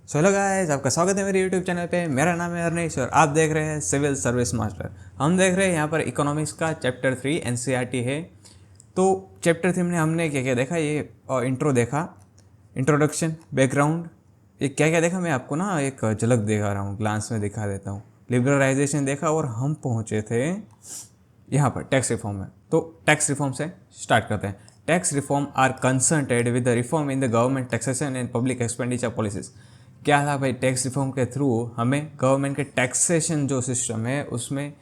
So hello guys, आपका स्वागत है मेरे यूट्यूब चैनल पे। मेरा नाम है अरनीश और आप देख रहे हैं सिविल सर्विस मास्टर। हम देख रहे हैं यहाँ पर इकोनॉमिक्स का चैप्टर 3 एनसीईआरटी है। तो चैप्टर 3 में हमने क्या क्या देखा, ये इंट्रो देखा, इंट्रोडक्शन, बैकग्राउंड, ये क्या क्या देखा मैं आपको ना एक झलक दिखा रहा हूँ, ग्लांस में दिखा देता हूँ। लिबरलाइजेशन देखा और हम पहुँचे थे यहाँ पर टैक्स रिफॉर्म में। तो टैक्स रिफॉर्म से स्टार्ट करते हैं। Tax reform are concerted with the reform in the government taxation and public expenditure policies. क्या था भाई, टैक्स रिफॉर्म के थ्रू हमें गवर्नमेंट के टैक्सेशन जो सिस्टम है उसमें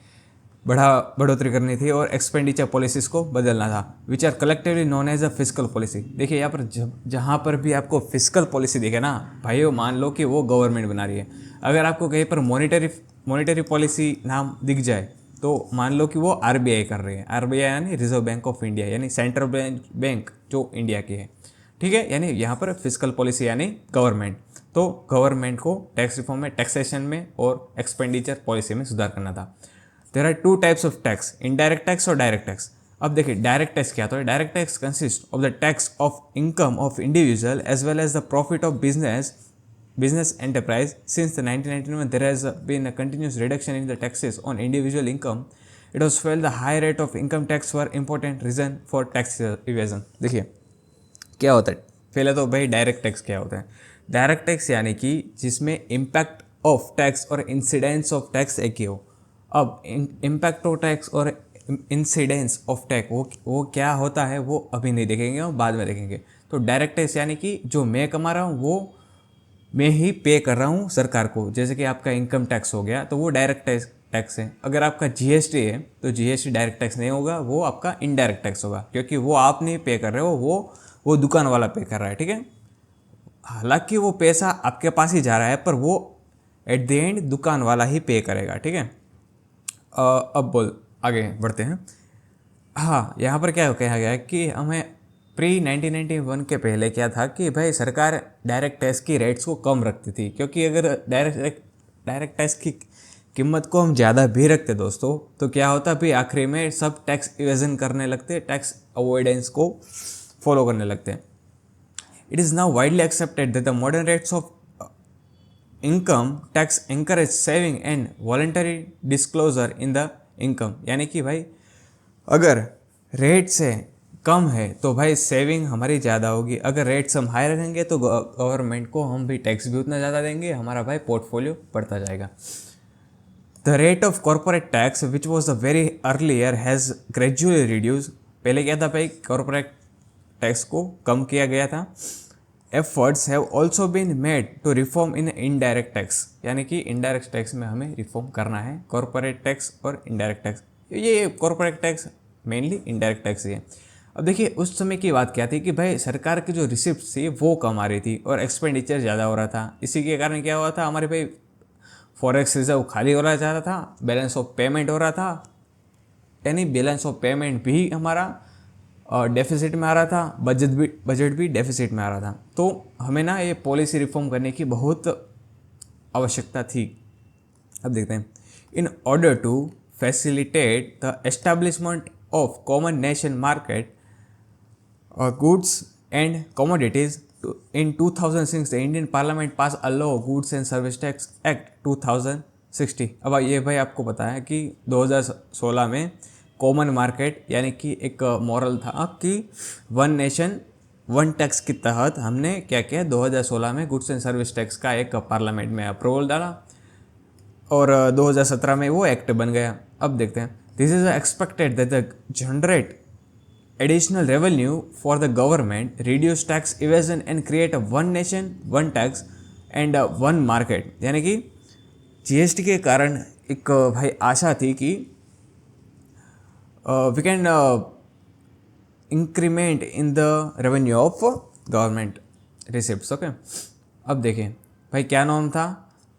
बढ़ोतरी करनी थी और एक्सपेंडिचर पॉलिसीज को बदलना था, which are collectively known as a physical policy. देखिए यहाँ पर जहाँ पर भी आपको फिजिकल पॉलिसी दिखे ना भाई, वो मान लो कि वो गवर्नमेंट बना रही है। अगर आपको कहीं पर मॉनिटरी पॉलिसी नाम दिख जाए तो मान लो कि वो आरबीआई कर रही है। आरबीआई यानी रिजर्व बैंक ऑफ इंडिया, यानी सेंट्रल बैंक जो इंडिया की है, ठीक है। यानी यहाँ पर फिजिकल पॉलिसी यानी गवर्नमेंट। तो गवर्नमेंट को टैक्स रिफॉर्म में टैक्सेशन में और एक्सपेंडिचर पॉलिसी में सुधार करना था। There are two types of tax, indirect tax और डायरेक्ट टैक्स। अब देखिए डायरेक्ट टैक्स क्या होता है। Direct tax consist of the tax of income of individual as well as the profit of business enterprise. Since the 1991 there has been a continuous reduction in the taxes on individual income. It was felt the high rate of income tax were important reason for tax evasion. देखिए क्या होता है, पहले तो भाई direct tax क्या होता है। डायरेक्ट टैक्स यानी कि जिसमें इम्पैक्ट ऑफ टैक्स और इंसिडेंस ऑफ टैक्स एक ही हो। अब इम्पैक्ट ऑफ टैक्स और इंसिडेंस ऑफ टैक्स वो क्या होता है वो अभी नहीं देखेंगे और बाद में देखेंगे। तो डायरेक्ट टैक्स यानी कि जो मैं कमा रहा हूँ वो मैं ही पे कर रहा हूँ सरकार को। जैसे कि आपका इनकम टैक्स हो गया तो वो डायरेक्ट टैक्स है। अगर आपका जीएसटी है तो जीएसटी डायरेक्ट टैक्स नहीं होगा, वो आपका इनडायरेक्ट टैक्स होगा, क्योंकि वो आप नहीं पे कर रहे हो, वो दुकान वाला पे कर रहा है, ठीक है। हालांकि वो पैसा आपके पास ही जा रहा है पर वो एट द एंड दुकान वाला ही पे करेगा, ठीक है। अब आगे बढ़ते हैं। हाँ, यहाँ पर क्या कहा गया है कि हमें प्री 1991 के पहले क्या था कि भाई सरकार डायरेक्ट टैक्स की रेट्स को कम रखती थी, क्योंकि अगर डायरेक्ट टैक्स की कीमत को हम ज़्यादा भी रखते दोस्तों तो क्या होता, भी आखिरी में सब टैक्स इवेजन करने लगते, टैक्स अवॉइडेंस को फॉलो करने लगते हैं। It is now widely accepted that the modern rates of income tax encourage saving and voluntary disclosure in the income. यानी कि भाई अगर रेट से कम है तो भाई सेविंग हमारी ज़्यादा होगी, अगर रेट्स हम हाई रखेंगे तो गवर्नमेंट को हम भी टैक्स भी उतना ज़्यादा देंगे, हमारा भाई पोर्टफोलियो बढ़ता जाएगा। The rate of corporate tax which was the very earlier has gradually reduce. पहले क्या था भाई, कॉर्पोरेट टैक्स को कम किया गया था। Efforts have also been made to reform in indirect tax, यानी कि इनडायरेक्ट टैक्स में हमें रिफॉर्म करना है। कॉर्पोरेट टैक्स और इनडायरेक्ट टैक्स, ये corporate tax mainly indirect tax ही है। अब देखिए उस समय की बात क्या थी कि भाई सरकार की जो रिसिप्ट थी वो कम आ रही थी और एक्सपेंडिचर ज़्यादा हो रहा था। इसी के कारण क्या हुआ था, हमारे भाई फॉरेक्स रिजर्व खाली हो रहा जा रहा था, बैलेंस ऑफ पेमेंट हो रहा था, यानी बैलेंस ऑफ पेमेंट भी हमारा डेफिसिट में आ रहा था, बजट भी डेफिसिट में आ रहा था। तो हमें ना ये पॉलिसी रिफॉर्म करने की बहुत आवश्यकता थी। अब देखते हैं। In order to facilitate the establishment of common nation market goods and commodities in 2006 the Indian Parliament passed a law Goods and Service Tax Act 2060। अब ये भाई आपको पता है कि 2016 में कॉमन मार्केट यानी कि एक मॉरल था कि वन नेशन वन टैक्स के तहत हमने क्या किया, 2016 में गुड्स एंड सर्विस टैक्स का एक पार्लियामेंट में अप्रूवल डाला और 2017 में वो एक्ट बन गया। अब देखते हैं। This is expected that the generate additional revenue for the government, reduce tax evasion and create a one nation one tax and one market। यानी कि जीएसटी के कारण एक भाई आशा थी कि we can increment in the revenue of government receipts. Okay, अब देखिए भाई क्या नाम था,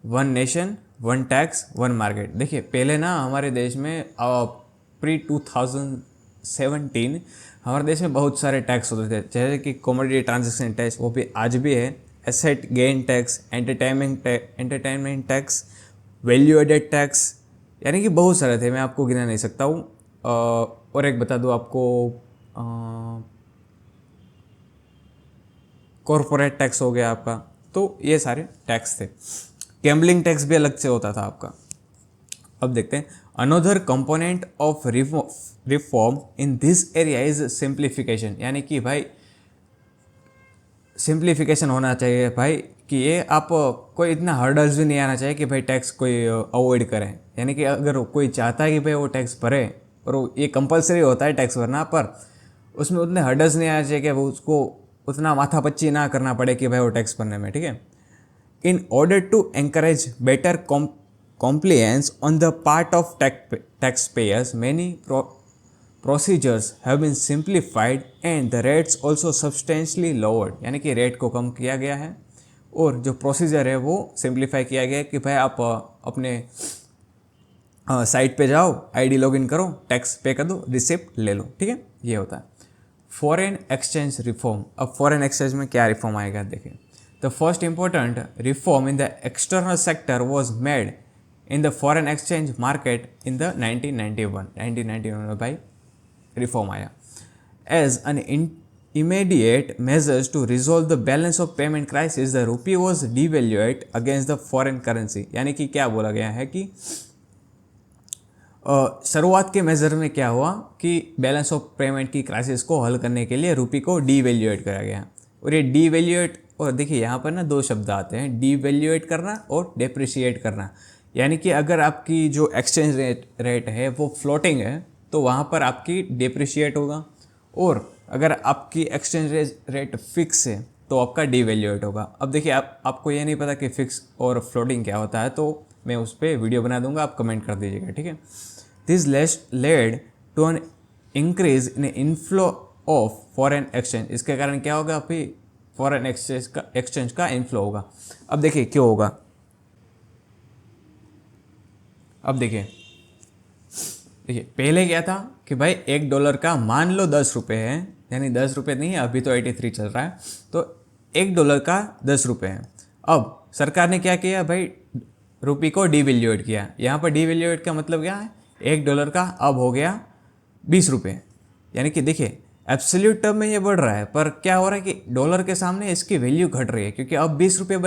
one nation one tax one market. देखिए पहले ना हमारे देश में प्री 2017 हमारे देश में बहुत सारे टैक्स होते थे, जैसे कि कॉमोडिटी ट्रांजैक्शन टैक्स, वो भी आज भी है, asset gain tax, entertainment tax, value added tax, यानी कि बहुत सारे थे, मैं आपको गिना नहीं सकता हूँ। और एक बता दूँ आपको, कॉरपोरेट टैक्स हो गया आपका, तो ये सारे टैक्स थे। गैम्बलिंग टैक्स भी अलग से होता था आपका। अब देखते हैं, another component of reform in this area is simplification, यानी कि भाई सिंप्लीफिकेशन होना चाहिए भाई, कि ये आप कोई इतना हर्डल्स भी नहीं आना चाहिए कि भाई टैक्स कोई अवॉइड करें। यानी कि अगर कोई चाहता है कि भाई वो टैक्स भरे और वो ये कंपलसरी होता है टैक्स भरना, पर उसमें उतने हर्डल्स नहीं आना चाहिए कि वो उसको उतना माथापच्ची ना करना पड़े कि भाई वो टैक्स भरने में, ठीक है। In order to encourage better compliance on the part of taxpayers, many procedures have been simplified and the rates also substantially lowered, यानी कि रेट को कम किया गया है और जो प्रोसीजर है वो सिंप्लीफाई किया गया है कि भाई आप अपने साइट पे जाओ, आईडी लॉगिन करो, टैक्स पे कर दो, रिसिप्ट ले लो, ठीक है। ये होता है फॉरेन एक्सचेंज रिफॉर्म। अब फॉरेन एक्सचेंज में क्या रिफॉर्म आएगा देखिए। The first important reform in the external sector was made in the foreign exchange market in the 1991 में भाई रिफॉर्म आया। As an immediate measures to resolve the balance of payment crisis, the rupee was devalued against the foreign currency, यानी कि क्या बोला गया है कि शुरुआत के मेजर में क्या हुआ कि बैलेंस ऑफ पेमेंट की क्राइसिस को हल करने के लिए रुपी को डीवैल्यूएट करा गया। और ये डीवैल्यूएट, और देखिए यहाँ पर ना दो शब्द आते हैं, डीवैल्यूएट करना और डेप्रिशिएट करना। यानी कि अगर आपकी जो एक्सचेंज रेट है वो फ्लोटिंग है तो वहाँ पर आपकी डेप्रिशिएट होगा, और अगर आपकी एक्सचेंज रेट फिक्स है तो आपका डीवैल्यूएट होगा। अब देखिए आपको ये नहीं पता कि फिक्स और फ्लोटिंग क्या होता है, तो मैं उस पर वीडियो बना दूंगा, आप कमेंट कर दीजिएगा, ठीक है। This led to an increase in inflow of foreign exchange. इसके कारण क्या होगा, अभी फॉरेन एक्सचेंज का इनफ्लो होगा। अब देखिए क्यों होगा, अब देखिए पहले क्या था कि भाई $1 का मान लो 10 रुपये है, यानी 10 रुपये नहीं है, अभी तो 83 चल रहा है, तो $1 का 10 रुपये है। अब सरकार ने क्या किया भाई, रुपये को डीवैल्यूएट किया। यहाँ पर डीवैल्यूएट का मतलब क्या है, $1 का अब हो गया 20 रुपये। यानी कि देखिए एब्सोल्यूट टर्म में ये बढ़ रहा है, पर क्या हो रहा है कि डॉलर के सामने इसकी वैल्यू घट रही है, क्योंकि अब 20 रुपये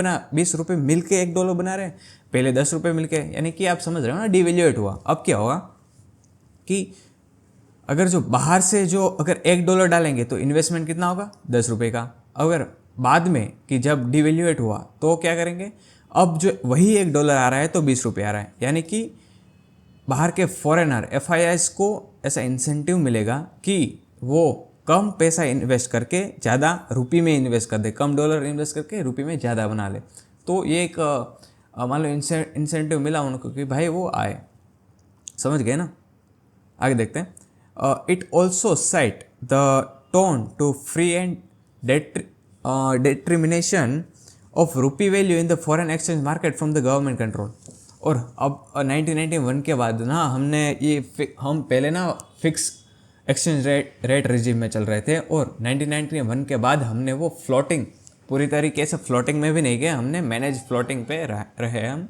मिल के $1 बना रहे हैं, पहले 10 रुपये मिल के, यानी कि आप समझ रहे हो ना, डीवैल्यूएट हुआ। अब क्या होगा कि अगर जो बाहर से जो अगर $1 डालेंगे तो इन्वेस्टमेंट कितना होगा, 10 रुपये का। अगर बाद में कि जब डीवैल्यूएट हुआ तो क्या करेंगे, अब जो वही $1 आ रहा है तो 20 रुपये आ रहा है, यानी कि बाहर के फॉरेनर FIIs को ऐसा इंसेंटिव मिलेगा कि वो कम पैसा इन्वेस्ट करके ज़्यादा रुपये में इन्वेस्ट कर दे, कम डॉलर इन्वेस्ट करके रुपये में ज़्यादा बना ले। तो ये एक मान लो इंसेंटिव मिला उनको कि भाई वो आए, समझ गए ना। आगे देखते हैं। It also set the tone to free and determination of rupee value in the foreign exchange market from the government control. और अब 1991 के बाद ना हम पहले ना फिक्स एक्सचेंज रेट रिजीम में चल रहे थे, और 1991 के बाद हमने वो फ्लोटिंग, पूरी तरीके से फ्लोटिंग में भी नहीं गए, हमने मैनेज फ्लोटिंग पे रहे हम।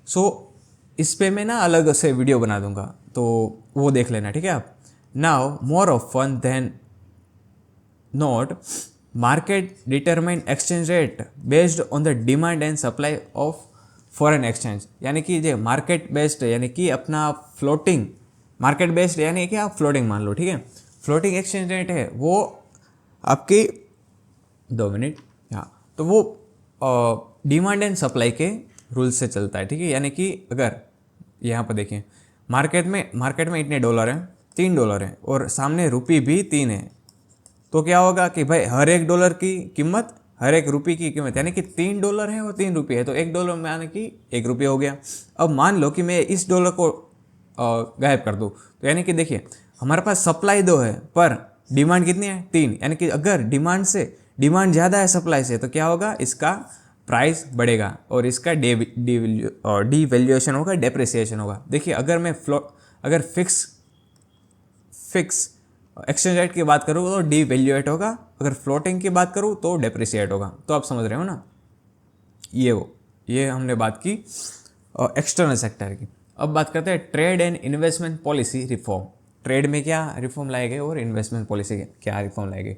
सो इस पे मैं ना अलग से वीडियो बना दूंगा, तो वो देख लेना, ठीक है आप। Now more often than not market determine exchange rate based on the demand and supply of foreign exchange. यानी कि ये मार्केट बेस्ड, यानी कि अपना फ्लोटिंग, मार्केट बेस्ड यानी कि आप फ्लोटिंग मान लो, ठीक है। फ्लोटिंग एक्सचेंज रेट है वो आपकी 2 मिनट, हाँ, तो वो डिमांड एंड सप्लाई के रूल से चलता है, ठीक है। यानी कि अगर यहाँ पर देखें मार्केट में इतने डॉलर हैं, $3 हैं, और सामने रुपये भी 3 है, तो क्या होगा कि भाई हर $1 की कीमत, हर एक रुपये की कीमत, यानी कि $3 है और 3 रुपये है, तो $1 में आने की ₹1 हो गया। अब मान लो कि मैं इस डॉलर को गायब कर दूँ, तो यानी कि देखिए हमारे पास सप्लाई 2 है पर डिमांड कितनी है, 3, यानी कि अगर डिमांड ज़्यादा है सप्लाई से, तो क्या होगा, इसका प्राइस बढ़ेगा और इसका डीवैल्यूएशन होगा, डेप्रिसिएशन होगा। देखिए अगर फिक्स एक्सचेंज रेट की बात करूँ तो डीवैल्यूएट होगा, अगर फ्लोटिंग की बात करूँ तो डेप्रिसिएट होगा। तो आप समझ रहे हो ना, ये हमने बात की एक्सटर्नल सेक्टर की। अब बात करते हैं trade and investment policy reform. Trade में क्या रिफॉर्म लाए गए और इन्वेस्टमेंट पॉलिसी क्या रिफॉर्म लाए गए।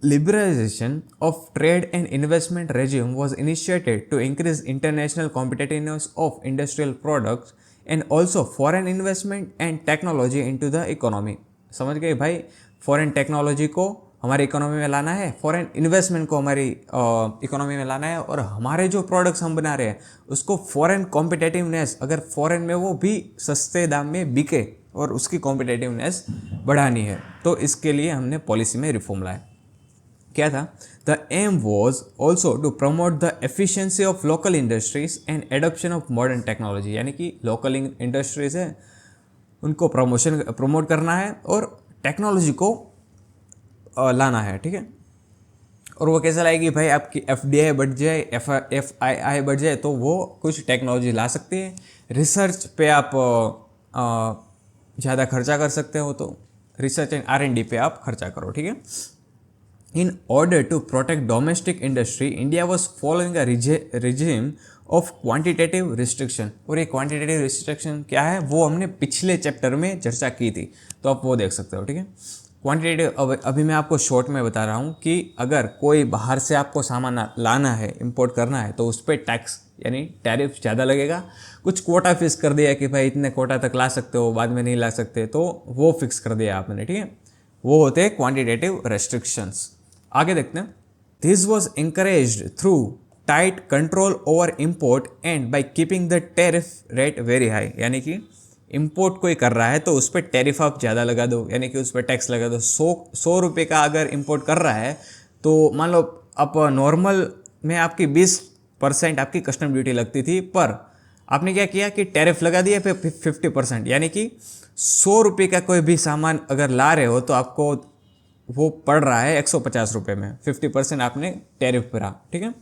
Liberalization of trade and investment regime was initiated to increase international competitiveness of industrial products and also foreign investment and technology into the economy. समझ गए भाई, फॉरेन टेक्नोलॉजी को हमारी इकोनॉमी में लाना है, फॉरेन इन्वेस्टमेंट को हमारी इकोनॉमी में लाना है, और हमारे जो प्रोडक्ट्स हम बना रहे हैं उसको फॉरेन कॉम्पिटेटिवनेस, अगर फॉरेन में वो भी सस्ते दाम में बिके और उसकी कॉम्पिटेटिवनेस बढ़ानी है, तो इसके लिए हमने पॉलिसी में रिफॉर्म लाया। क्या था? The aim was also to promote the efficiency of local industries and adoption of modern technology, यानी कि लोकल इंडस्ट्रीज है उनको प्रमोट करना है और टेक्नोलॉजी को लाना है, ठीक है। और वो कैसे लाएगी भाई? आपकी FDI बढ़ जाए, FII बढ़ जाए तो वो कुछ टेक्नोलॉजी ला सकती है, रिसर्च पे आप ज़्यादा खर्चा कर सकते हो, तो रिसर्च एंड R&D पे आप खर्चा करो, ठीक है। In order to protect domestic industry, India was following a regime of quantitative restriction। और ये quantitative restriction क्या है वो हमने पिछले चैप्टर में चर्चा की थी, तो आप वो देख सकते हो, ठीक है। क्वांटिटेटिव अभी मैं आपको शॉर्ट में बता रहा हूँ कि अगर कोई बाहर से आपको सामान लाना है, इंपोर्ट करना है, तो उस पर टैक्स यानी टैरिफ ज़्यादा लगेगा। कुछ कोटा फिक्स कर दिया कि भाई इतने कोटा तक ला सकते हो, बाद में नहीं ला सकते, तो वो फिक्स कर दिया आपने, ठीक है। वो होते हैं क्वांटिटेटिव रेस्ट्रिक्शंस। आगे देखते हैं। This was encouraged through tight control over import and by keeping the tariff rate very high, यानी कि इंपोर्ट कोई कर रहा है तो उस पर टैरिफ आप ज़्यादा लगा दो, यानी कि उस पर टैक्स लगा दो। 100 रुपये का अगर इंपोर्ट कर रहा है तो मान लो आप नॉर्मल में आपकी 20% आपकी कस्टम ड्यूटी लगती थी, पर आपने क्या किया कि टैरिफ लगा दिया फिर 50%, यानी कि 100 रुपये का कोई भी सामान अगर ला रहे हो तो आपको वो पड़ रहा है 150 रुपये में, 50% आपने टैरिफ भरा, ठीक है।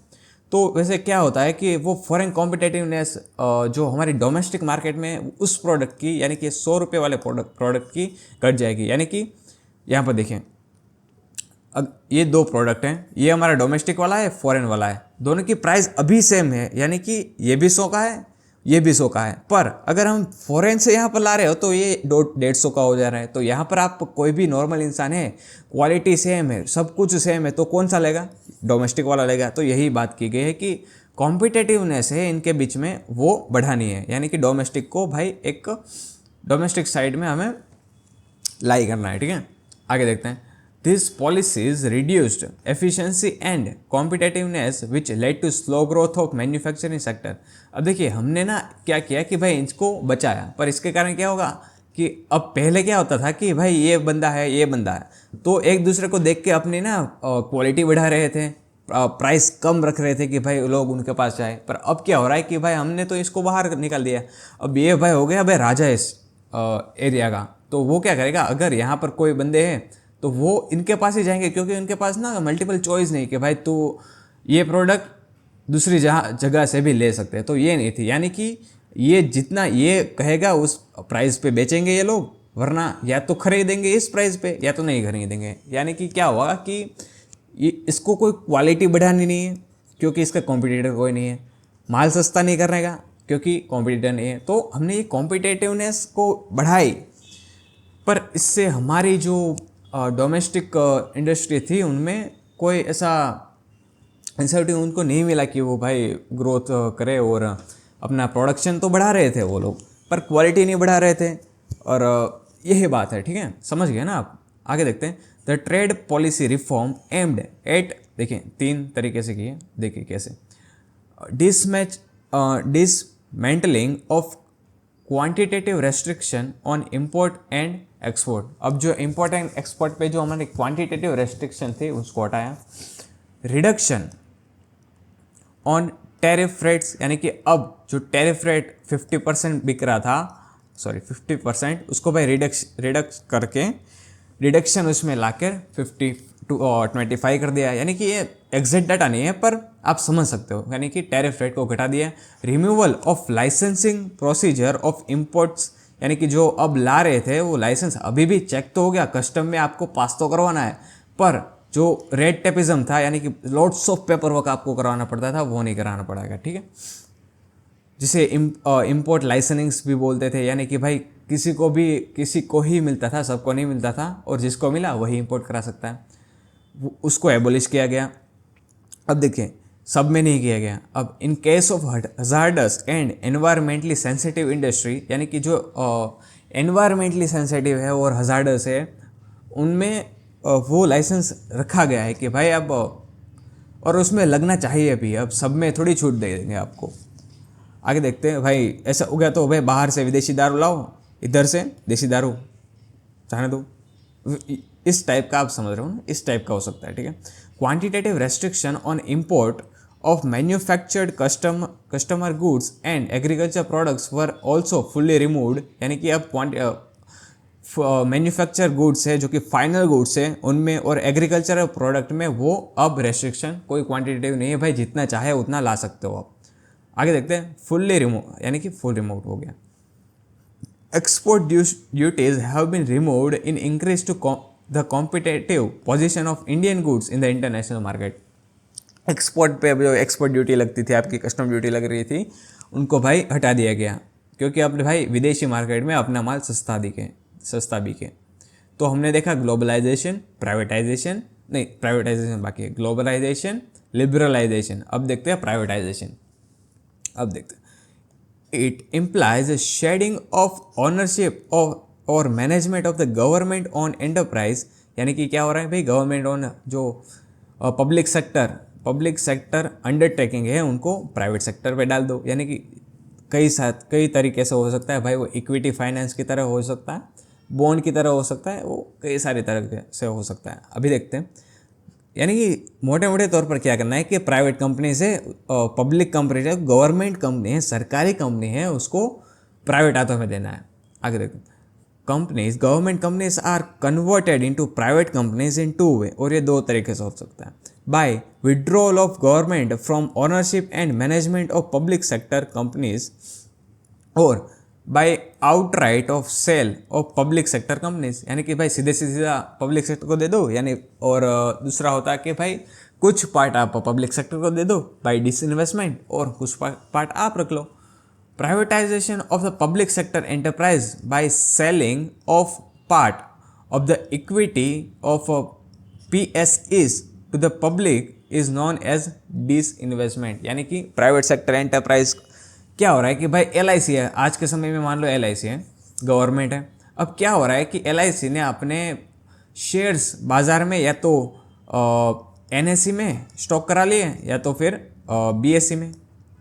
तो वैसे क्या होता है कि वो फॉरेन कॉम्पिटेटिवनेस जो हमारी डोमेस्टिक मार्केट में उस प्रोडक्ट की, यानी कि 100 रुपये वाले प्रोडक्ट की घट जाएगी। यानी कि यहाँ पर देखें, अब ये दो प्रोडक्ट हैं, ये हमारा डोमेस्टिक वाला है, फॉरेन वाला है, दोनों की प्राइस अभी सेम है, यानी कि ये भी 100 का है, ये भी 100 का है, पर अगर हम फॉरेन से यहाँ पर ला रहे हो तो ये 150 का हो जा रहा है। तो यहाँ पर आप कोई भी नॉर्मल इंसान है, क्वालिटी सेम है, सब कुछ सेम है, तो कौन सा लेगा? डोमेस्टिक वाला लेगा। तो यही बात की गई है कि कॉम्पिटेटिवनेस है इनके बीच में वो बढ़ानी है, यानी कि डोमेस्टिक को भाई एक डोमेस्टिक साइड में हमें लाई करना है, ठीक है। आगे देखते हैं। These policies reduced efficiency and competitiveness which led to slow growth of manufacturing sector। अब देखिए हमने ना क्या किया कि भाई इसको बचाया, पर इसके कारण क्या होगा कि अब पहले क्या होता था कि भाई ये बंदा है, ये बंदा है, तो एक दूसरे को देख के अपनी ना क्वालिटी बढ़ा रहे थे, प्राइस कम रख रहे थे कि भाई लोग उनके पास जाए। पर अब क्या हो रहा है कि भाई हमने तो इसको बाहर निकाल दिया, अब ये भाई हो गया भाई राजा इस एरिया का। तो वो क्या करेगा, अगर यहाँ पर कोई बंदे हैं तो वो इनके पास ही जाएंगे, क्योंकि उनके पास ना मल्टीपल चॉइस नहीं कि भाई तू ये प्रोडक्ट दूसरी जगह से भी ले सकते हैं, तो ये नहीं थी। यानी कि ये जितना ये कहेगा उस प्राइस पे बेचेंगे ये लोग, वरना या तो खरीदेंगे इस प्राइस पे या तो नहीं खरीदेंगे। यानी कि क्या होगा कि ये इसको कोई क्वालिटी बढ़ानी नहीं है क्योंकि इसका कॉम्पिटिटर कोई नहीं है, माल सस्ता नहीं करने का क्योंकि कॉम्पिटिटर नहीं है। तो हमने ये कॉम्पिटिटिवनेस को बढ़ाई, पर इससे हमारी जो डोमेस्टिक इंडस्ट्री थी उनमें कोई ऐसा इंसेंटिव उनको नहीं मिला कि वो भाई ग्रोथ करे और अपना प्रोडक्शन तो बढ़ा रहे थे वो लोग, पर क्वालिटी नहीं बढ़ा रहे थे। और यही बात है, ठीक है, समझ गए ना आप। आगे देखते हैं। The trade policy reform aimed at, देखिए 3 तरीके से किए, देखिए कैसे। Dismantling of quantitative restriction on import and export. अब जो इम्पोर्ट एंड एक्सपोर्ट पे जो हमारे क्वांटिटेटिव रेस्ट्रिक्शन थे उसको हटाया। रिडक्शन ऑन टैरिफ रेट्स, यानी कि अब जो टैरिफ रेट 50% बिक रहा था, 50%, उसको भाई रिडक्स करके रिडक्शन उसमें लाकर 50 to 25 कर दिया। यानी कि ये एग्जैक्ट डाटा नहीं है पर आप समझ सकते हो, यानी कि टैरिफ रेट को घटा दिया। Removal of licensing procedure of imports, यानी कि जो अब ला रहे थे वो लाइसेंस अभी भी चेक तो हो गया, कस्टम में आपको पास तो करवाना है, पर जो रेड टेपिज्म था यानी कि लॉट्स ऑफ पेपर वर्क आपको करवाना पड़ता था वो नहीं कराना पड़ेगा, ठीक है। जिसे इम्पोर्ट लाइसेंसिंग्स भी बोलते थे, यानी कि भाई किसी को ही मिलता था, सबको नहीं मिलता था, और जिसको मिला वही इंपोर्ट करा सकता है। उसको एबोलिश किया गया। अब देखिए सब में नहीं किया गया। अब in case of hazardous and environmentally sensitive industry, यानी कि जो एनवायरमेंटली सेंसिटिव है और हजार्डस है, उनमें वो लाइसेंस रखा गया है कि भाई अब, और उसमें लगना चाहिए भी। अब सब में थोड़ी छूट दे देंगे आपको। आगे देखते हैं। भाई ऐसा हो गया तो भाई बाहर से विदेशी दारू लाओ, इधर से देसी दारू जाने दो। इस टाइप का आप समझ रहे हो ना, इस टाइप का हो सकता है, ठीक है। Quantitative restriction on import of manufactured customer goods and agriculture products were also fully removed, यानी कि अब मैन्युफैक्चर गुड्स है जो कि फाइनल गुड्स है उनमें, और एग्रीकल्चरल प्रोडक्ट में वो अब रेस्ट्रिक्शन कोई क्वांटिटेटिव नहीं है, भाई जितना चाहे उतना ला सकते हो आप। आगे देखते हैं। फुल्ली रिमूव यानी कि फुल रिमूव हो गया। Export duties have been removed in increase to the competitive position of Indian goods in the international market. Export पे जो एक्सपोर्ट ड्यूटी लगती थी, आपकी कस्टम ड्यूटी लग रही थी, उनको भाई हटा दिया गया, क्योंकि अब भाई विदेशी मार्केट में अपना माल सस्ता बिके। तो हमने देखा ग्लोबलाइजेशन, प्राइवेटाइजेशन, नहीं प्राइवेटाइजेशन बाकी है, ग्लोबलाइजेशन, लिबरलाइजेशन। अब देखते हैं प्राइवेटाइजेशन। अब देखते हैं। It implies shedding off ownership off और management of the government on enterprise, यानी कि क्या हो रहा है भाई, गवर्नमेंट ऑन जो पब्लिक सेक्टर अंडरटेकिंग है उनको प्राइवेट सेक्टर पे डाल दो। यानी कि कई तरीके से हो सकता है भाई, वो इक्विटी फाइनेंस की तरह हो सकता है, बॉन्ड की तरह हो सकता है, वो कई सारी तरह से हो सकता है। अभी देखते हैं। यानी कि मोटे मोटे तौर पर क्या करना है कि प्राइवेट कंपनी से पब्लिक कंपनी से, गवर्नमेंट कंपनी है, सरकारी कंपनी है, उसको प्राइवेट हाथों में देना है। आगे देखते हैं। Government companies are converted into private companies in 2 way, और ये 2 तरीके से हो सकता है। By withdrawal of government from ownership and management of public sector companies, और by outright of sale of public sector companies, यानी कि भाई सीधे सीधा पब्लिक सेक्टर को दे दो, यानी। और दूसरा होता है कि भाई कुछ पार्ट आप पब्लिक सेक्टर को दे दो बाय डिसइन्वेस्टमेंट, और कुछ पार्ट आप रख लो। Privatisation of the public sector enterprise by selling of part of the equity of PSEs to the public is known as disinvestment. यानी कि प्राइवेट सेक्टर एंटरप्राइज क्या हो रहा है कि भाई LIC है, आज के समय में मान लो LIC है, गवर्नमेंट है। अब क्या हो रहा है कि LIC ने अपने शेयर्स बाज़ार में या तो NSE में स्टॉक करा लिए, या तो फिर BSE में।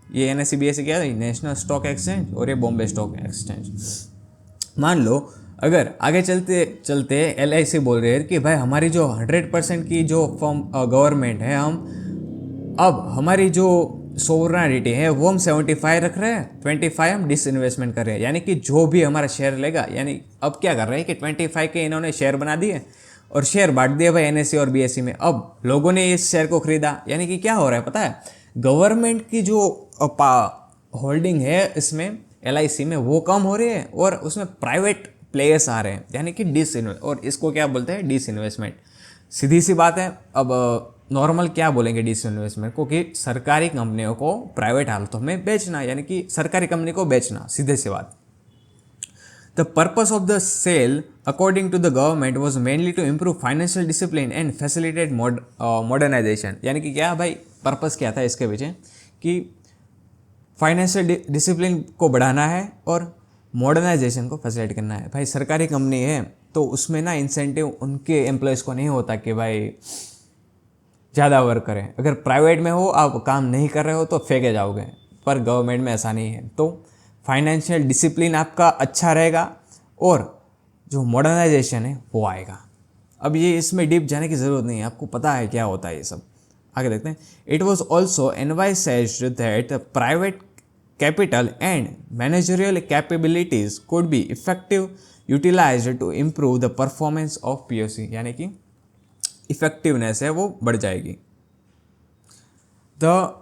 ये NSE BSE क्या है, नेशनल स्टॉक एक्सचेंज, और ये बॉम्बे स्टॉक एक्सचेंज। मान लो अगर आगे चलते चलते LIC बोल रहे हैं कि भाई हमारी जो 100% की जो फॉर्म गवर्नमेंट है, अब हमारी जो सोवरेनिटी है वो हम 75 रख रहे हैं, 25 हम डिसइन्वेस्टमेंट कर रहे हैं। यानी कि जो भी हमारा शेयर लेगा, यानी अब क्या कर रहे हैं कि 25 के इन्होंने शेयर बना दिए और शेयर बांट दिए भाई NSE और BSE में। अब लोगों ने इस शेयर को खरीदा, यानी कि क्या हो रहा है पता है, गवर्नमेंट की जो होल्डिंग है इसमें LIC में वो कम हो रही है, और उसमें प्राइवेट प्लेयर्स आ रहे हैं, यानी कि और इसको क्या बोलते हैं, डिसइन्वेस्टमेंट। सीधी सी बात है। अब नॉर्मल क्या बोलेंगे डिसइन्वेस्टमेंट को, कि सरकारी कंपनियों को प्राइवेट हालतों में बेचना, यानी कि सरकारी कंपनी को बेचना, सीधे सी बात। The purpose of the sale according to the government was mainly to improve financial discipline and facilitate modernisation. यानी कि क्या भाई पर्पस क्या था इसके पीछे, कि फाइनेंशियल डिसिप्लिन को बढ़ाना है और मॉडर्नाइजेशन को फैसिलिटेट करना है। भाई सरकारी कंपनी है तो उसमें ना इंसेंटिव उनके एम्प्लॉयज़ को नहीं होता कि भाई ज़्यादा वर्क करें। अगर प्राइवेट में हो, आप काम नहीं कर रहे हो तो फेंके जाओगे, पर गवर्नमेंट में ऐसा नहीं है। तो फाइनेंशियल डिसिप्लिन आपका अच्छा रहेगा और जो मॉडर्नाइजेशन है वो आएगा। अब ये इसमें डीप जाने की ज़रूरत नहीं है, आपको पता है क्या होता है ये सब। आगे देखते हैं। It was also envisaged that private capital and managerial capabilities could be effective utilized to improve the performance of POC, यानी कि इफेक्टिवनेस है वो बढ़ जाएगी। The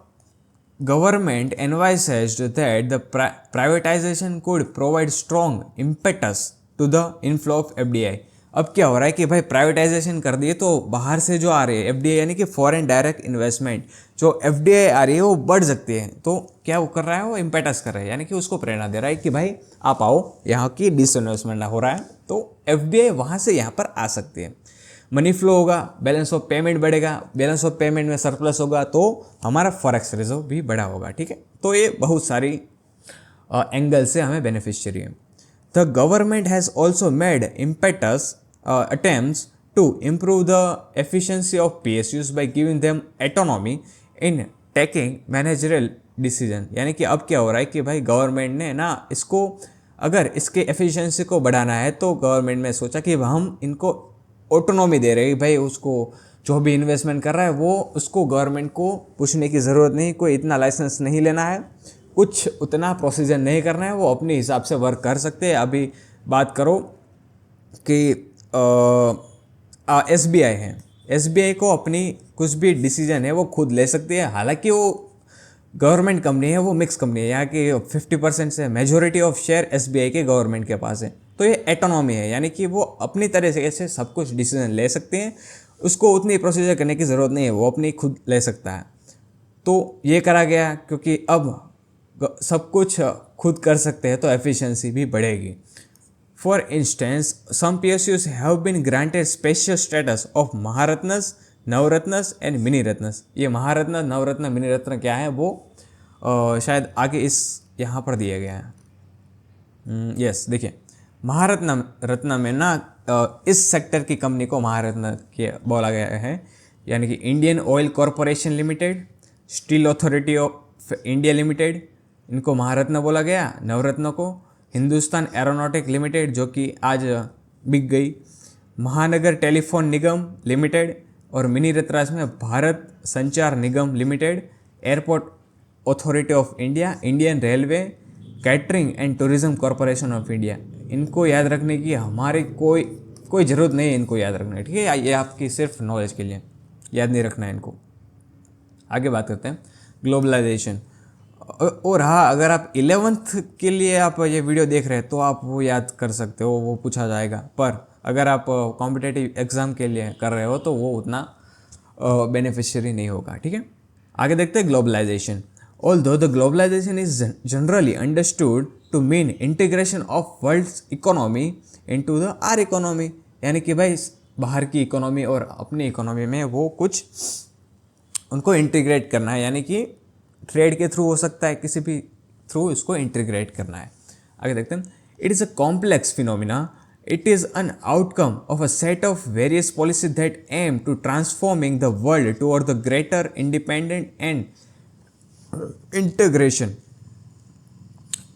government envisaged that the privatisation could provide strong impetus to the inflow of FDI। अब क्या हो रहा है कि भाई प्राइवेटाइजेशन कर दिए तो बाहर से जो आ रही है FDI, यानी कि फॉरेन डायरेक्ट इन्वेस्टमेंट, जो FDI आ रही है वो बढ़ सकती है। तो क्या वो कर रहा है, वो इम्पेटस कर रहा है, यानी कि उसको प्रेरणा दे रहा है कि भाई आप आओ, यहाँ की डिसइन्वेस्टमेंट हो रहा है तो FDI वहाँ से यहाँ पर आ सकती है। मनी फ्लो होगा, बैलेंस ऑफ पेमेंट बढ़ेगा, बैलेंस ऑफ पेमेंट में सरप्लस होगा तो हमारा फॉरेक्स रिजर्व भी बड़ा होगा, ठीक है। तो ये बहुत सारी एंगल से हमें बेनिफिशियरी है। The government has also made impetus attempts to improve the efficiency of PSUs by giving them autonomy in taking managerial decision. यानी कि अब क्या हो रहा है कि भाई गवर्नमेंट ने ना इसको, अगर इसके एफिशिएंसी को बढ़ाना है तो गवर्नमेंट ने सोचा कि हम इनको ऑटोनॉमी दे रहे हैं, भाई उसको जो भी इन्वेस्टमेंट कर रहा है वो उसको गवर्नमेंट को पूछने की ज़रूरत नहीं, कोई इतना लाइसेंस नहीं लेना है, कुछ उतना प्रोसीजर नहीं करना है, वो अपने हिसाब से वर्क कर सकते हैं। अभी बात करो कि SBI है, SBI को अपनी कुछ भी डिसीजन है वो खुद ले सकती है, हालांकि वो गवर्नमेंट कंपनी है, वो मिक्स कंपनी है, यहाँ की 50% से मेजोरिटी ऑफ शेयर SBI के गवर्नमेंट के पास है। तो ये एटोनॉमी है, यानी कि वो अपनी तरह से सब कुछ डिसीजन ले सकते हैं, उसको उतनी प्रोसीजर करने की ज़रूरत नहीं है, वो अपनी खुद ले सकता है। तो ये करा गया क्योंकि अब सब कुछ खुद कर सकते हैं तो एफिशिएंसी भी बढ़ेगी। For instance some PSUs have been granted special status of Maharatnas, Navratnas and mini Ratnas. ये महारत्न, नवरत्न, मिनी रत्न क्या है वो शायद आगे इस यहाँ पर दिया गया है। यस, देखिए महारत्न रत्न में ना इस सेक्टर की कंपनी को महारत्न के बोला गया है, यानी कि Indian oil corporation limited, steel authority of India limited, इनको महारत्न बोला गया। नवरत्न को हिंदुस्तान एरोनॉटिक लिमिटेड जो कि आज बिक गई, महानगर टेलीफोन निगम लिमिटेड, और मिनी रत्नास में Bharat Sanchar Nigam limited, airport authority of India, Indian railway, catering and tourism corporation of India. इनको याद रखने की हमारी कोई ज़रूरत नहीं है, इनको याद रखना है, ठीक है। ये आपकी सिर्फ नॉलेज के लिए, याद नहीं रखना है इनको। आगे बात करते हैं ग्लोबलाइजेशन। और हाँ, अगर आप 11th के लिए आप ये वीडियो देख रहे हैं तो आप वो याद कर सकते हो, वो पूछा जाएगा। पर अगर आप कॉम्पिटिटिव एग्ज़ाम के लिए कर रहे हो तो वो उतना बेनिफिशियरी नहीं होगा, ठीक है। आगे देखते हैं globalisation. Although the globalisation is generally understood to mean integration of world's economy into the our economy, यानी कि भाई बाहर की इकोनॉमी और अपनी इकोनॉमी में वो कुछ उनको इंटीग्रेट करना है, यानी कि ट्रेड के थ्रू हो सकता है, किसी भी थ्रू इसको इंटीग्रेट करना है। आगे देखते हैं। It is a complex phenomena. It is an outcome of a set of various policies that aim to transforming the world toward the greater independence and integration.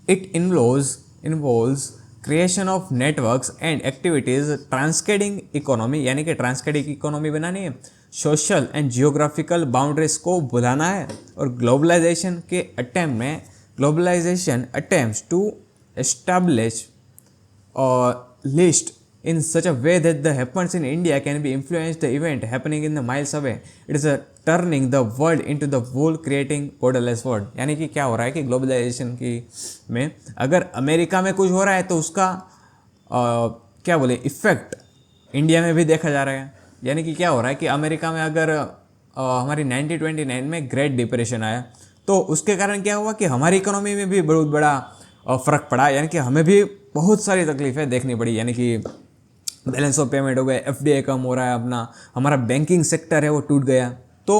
It involves creation of networks and activities transcending economy, यानी कि ट्रांसकेडिंग economy बनानी है, social and geographical boundaries को बुलाना है, और globalisation के attempt में globalisation attempts to establish list in such a way that the happens in India can be influenced the event happening in the miles away. It is a turning the world into the whole creating borderless world. यानी कि क्या हो रहा है कि globalisation की में अगर अमेरिका में कुछ हो रहा है तो उसका क्या बोले इफेक्ट इंडिया में भी देखा जा रहा है। यानी कि क्या हो रहा है कि अमेरिका में अगर हमारी 1929 में ग्रेट डिप्रेशन आया तो उसके कारण क्या हुआ कि हमारी इकोनॉमी में भी बहुत बड़ा फ़र्क पड़ा, यानी कि हमें भी बहुत सारी तकलीफ़ें देखनी पड़ी, यानी कि बैलेंस ऑफ पेमेंट हो गए, FDI कम हो रहा है, अपना हमारा बैंकिंग सेक्टर है वो टूट गया। तो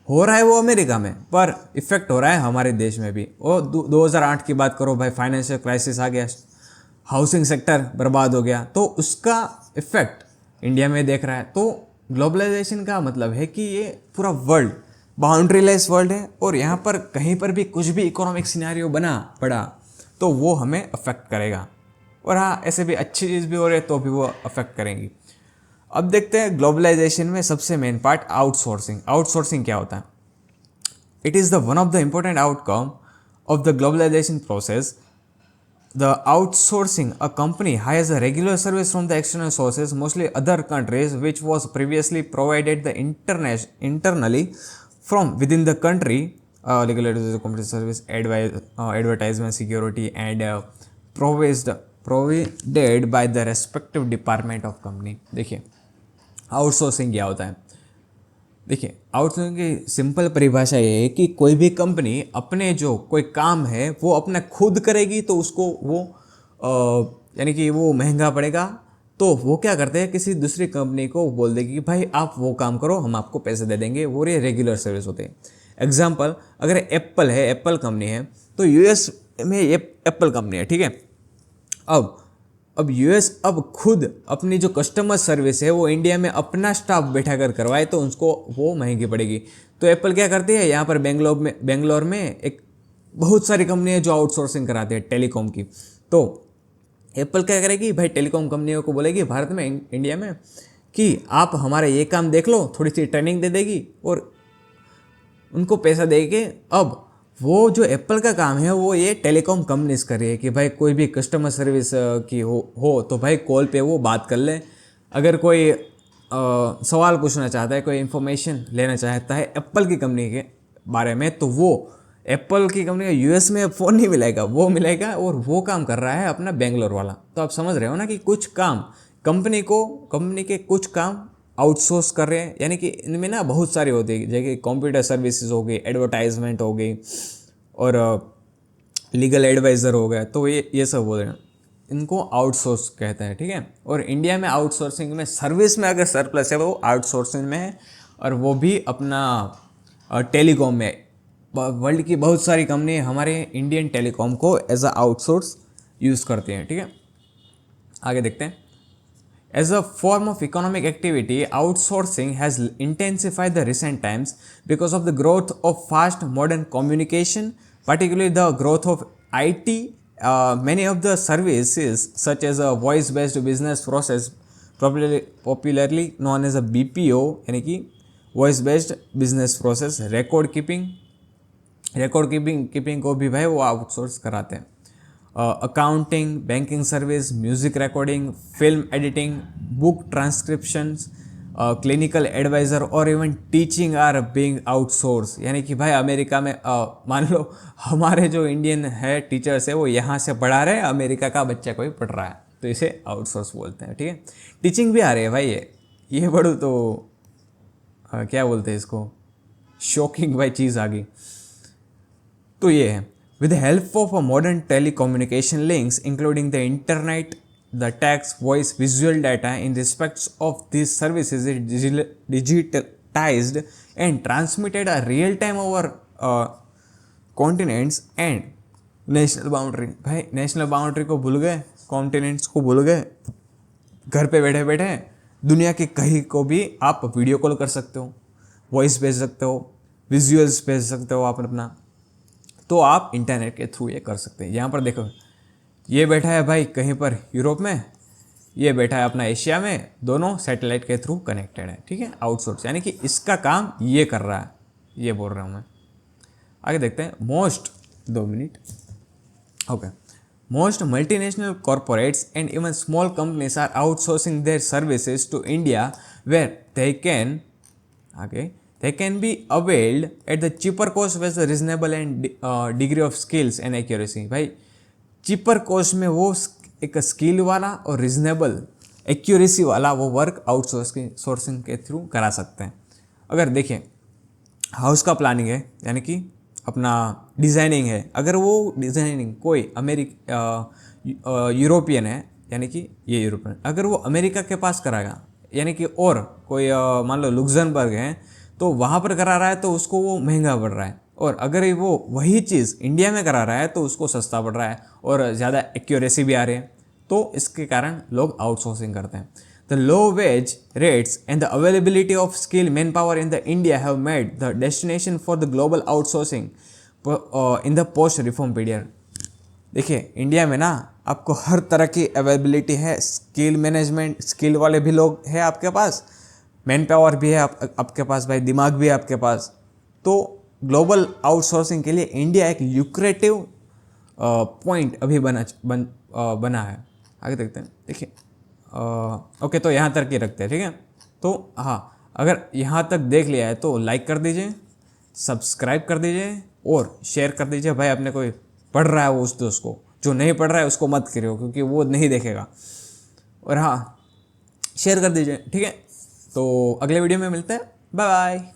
हो रहा है वो अमेरिका में, पर इफ़ेक्ट हो रहा है हमारे देश में भी। वो 2008 की बात करो भाई, फाइनेंशियल क्राइसिस आ गया, हाउसिंग सेक्टर बर्बाद हो गया, तो उसका इफ़ेक्ट इंडिया में देख रहा है। तो ग्लोबलाइजेशन का मतलब है कि ये पूरा वर्ल्ड बाउंड्रीलेस वर्ल्ड है, और यहाँ पर कहीं पर भी कुछ भी इकोनॉमिक सिनेरियो बना पड़ा तो वो हमें अफेक्ट करेगा। और हाँ, ऐसे भी अच्छी चीज़ भी हो रही है तो भी वो अफेक्ट करेंगी। अब देखते हैं ग्लोबलाइजेशन में सबसे मेन पार्ट आउटसोर्सिंग। आउटसोर्सिंग क्या होता है? It is the one of the important outcome of the globalisation process. The outsourcing, a company hires a regular service from the external sources, mostly other countries, which was previously provided the internally from within the country. Legal advice, computer service, advertisement, security, and provided by the respective department of company. देखिए outsourcing क्या होता है? देखिए outsourcing की simple परिभाषा ये है कि कोई भी कंपनी अपने जो कोई काम है वो अपना खुद करेगी तो उसको वो यानी कि वो महंगा पड़ेगा, तो वो क्या करते हैं, किसी दूसरी कंपनी को बोल देगी कि भाई आप वो काम करो, हम आपको पैसे दे देंगे। वो ये रेगुलर सर्विस होते हैं। एग्जाम्पल, अगर एप्पल है, एप्पल कंपनी है, तो यूएस में ये एप्पल कंपनी है, ठीक है। अब यूएस अब खुद अपनी जो कस्टमर सर्विस है वो इंडिया में अपना स्टाफ बैठा कर करवाए तो उसको वो महंगी पड़ेगी। तो एप्पल क्या करती है, यहाँ पर बेंगलोर में एक बहुत सारी कंपनी है जो आउटसोर्सिंग कराती है टेलीकॉम की। तो एप्पल क्या करेगी भाई, टेलीकॉम कंपनियों को बोलेगी भारत में, इंडिया में, कि आप हमारा ये काम देख लो, थोड़ी सी ट्रेनिंग दे देगी और उनको पैसा देके अब वो जो एप्पल का काम है वो ये टेलीकॉम कंपनीज कर रही है कि भाई कोई भी कस्टमर सर्विस की हो तो भाई कॉल पे वो बात कर ले। अगर कोई सवाल पूछना चाहता है, कोई इन्फॉर्मेशन लेना चाहता है एप्पल की कंपनी के बारे में, तो वो एप्पल की कंपनी का यूएस में फ़ोन नहीं मिलेगा, वो मिलेगा, और वो काम कर रहा है अपना बेंगलोर वाला। तो आप समझ रहे हो ना कि कुछ काम कंपनी के कुछ काम आउटसोर्स कर रहे हैं, यानी कि इनमें ना बहुत सारी होती है, जैसे कंप्यूटर सर्विसेज हो गई, एडवर्टाइजमेंट हो गई, और लीगल एडवाइज़र हो गया। तो ये सब बोल रहे हैं, इनको आउटसोर्स कहते हैं, ठीक है। और इंडिया में आउटसोर्सिंग में सर्विस में अगर सरप्लस है वो आउटसोर्सिंग में है, और वो भी अपना टेलीकॉम में। वर्ल्ड की बहुत सारी कंपनी हमारे इंडियन टेलीकॉम को एज अ आउटसोर्स यूज़ करती हैं, ठीक है। आगे देखते हैं। As a form of economic activity, outsourcing has intensified the recent times because of the growth of fast modern communication, particularly the growth of IT. Many of the services, such as a voice-based business process, popularly known as a BPO, यानी कि voice-based business process, record keeping को भी भाई वो outsource कराते हैं। Accounting, banking service, music recording, film editing, book transcriptions, clinical adviser और even teaching are being outsource. यानी कि भाई अमेरिका में मान लो हमारे जो इंडियन है टीचर्स है वो यहाँ से पढ़ा रहे हैं, अमेरिका का बच्चा कोई पढ़ रहा है, तो इसे आउटसोर्स बोलते हैं, ठीक है। टीचिंग भी आ रही है भाई, ये बड़ो तो क्या बोलते हैं इसको, शॉकिंग भाई चीज़ आ गई। तो ये है, with the help of a modern telecommunication links including the internet, the text, voice, visual data in respects of these services is digitized and transmitted a real time over continents and national boundary। भाई national boundary को भूल गए, continents को भूल गए, घर पे बैठे बैठे दुनिया के कहीं को भी आप वीडियो कॉल कर सकते हो, वॉइस भेज सकते हो, विजुअल्स भेज सकते हो आप अपना। तो आप इंटरनेट के थ्रू ये कर सकते हैं। यहाँ पर देखो, ये बैठा है भाई कहीं पर यूरोप में, ये बैठा है अपना एशिया में, दोनों सैटेलाइट के थ्रू कनेक्टेड है, ठीक है। आउटसोर्स यानी कि इसका काम ये कर रहा है, ये बोल रहा हूँ मैं। आगे देखते हैं। Most multinational corporates and even small companies are outsourcing their services to India where they can be availed at the cheaper cost with a reasonable and degree of skills and accuracy। भाई cheaper cost में वो एक skill वाला और reasonable accuracy वाला वो work outsourcing के through करा सकते हैं। अगर देखें हाउस का प्लानिंग है, यानी कि अपना डिज़ाइनिंग है, अगर वो डिज़ाइनिंग कोई यूरोपियन है, यानी कि ये यूरोपियन, अगर वो अमेरिका के पास कराएगा, यानी कि और कोई मान लो लुक्समबर्ग है, तो वहाँ पर करा रहा है तो उसको वो महंगा पड़ रहा है, और अगर वो वही चीज़ इंडिया में करा रहा है तो उसको सस्ता पड़ रहा है और ज़्यादा एक्यूरेसी भी आ रही है। तो इसके कारण लोग आउटसोर्सिंग करते हैं। The low wage rates and the availability of skill manpower in the India have made the destination for the global outsourcing in the post reform period. देखिए इंडिया में ना आपको हर तरह की अवेलेबिलिटी है, स्किल मैनेजमेंट, स्किल वाले भी लोग हैं आपके पास, मैन पावर भी है आपके पास, भाई दिमाग भी है आपके पास। तो ग्लोबल आउटसोर्सिंग के लिए इंडिया एक ल्यूक्रेटिव पॉइंट अभी बना है। आगे देखते हैं। देखिए ओके, तो यहाँ तक ही रखते हैं, ठीक है। तो हाँ, अगर यहाँ तक देख लिया है तो लाइक कर दीजिए, सब्सक्राइब कर दीजिए और शेयर कर दीजिए। भाई अपने कोई पढ़ रहा है वो उस दोस्त को, जो नहीं पढ़ रहा है उसको मत करियो क्योंकि वो नहीं देखेगा। और हाँ, शेयर कर दीजिए, ठीक है। तो अगले वीडियो में मिलते हैं, बाय बाय।